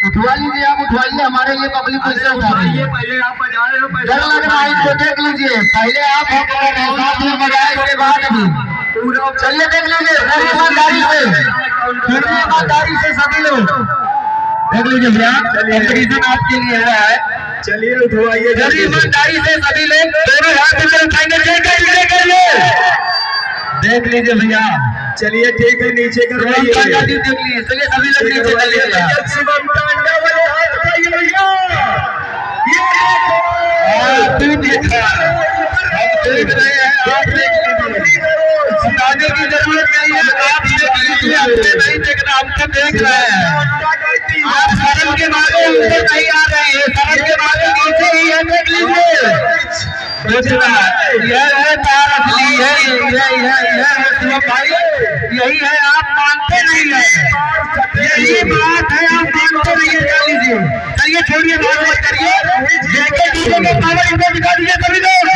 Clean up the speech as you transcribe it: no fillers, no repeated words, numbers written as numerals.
उठवा लीजिए, आप उठवाइए, हमारे लिए पब्लिक पैसे उठाइए। पहले आप बजाए हो, डर लग रहा है इसको, देख लीजिए, पहले आप हम साथ में बजाए, इसके बाद भी चलिए देख लीजिए, पूरी ईमानदारी से सभी लोग देख लीजिए भैया, कंपटीशन आपके लिए हुआ है। चलिए उठवाइए, पूरी ईमानदारी से सभी लोग दोनों हाथ ऊपर उठाएंगे, देख लीजिए भैया। चलिए ठीक है, नीचे करवाइए, देख लीजिए, चलिए सभी लोग नीचे कर लीजिए। शिवम तांडव वाले हाथ उठाइए भैया। ये देख रहे हैं, आप देख लीजिए, बताने की जरूरत नहीं है, आप देख लीजिए, हमसे नहीं देख रहा, हमको देख रहे हैं। आप शर्म के मारे ऊपर नहीं आ रहे हैं, शर्म के मारे नीचे ही है, देख लीजिए। यह है तार असली है, यह शिवम भाई, यही है, आप मानते नहीं है, यही बात है, आप मानते नहीं है। कर लीजिए, चलिए छोड़िए, बात मत करिए, जैके डीजे के पावर इनको दिखा दीजिए सभी लोग।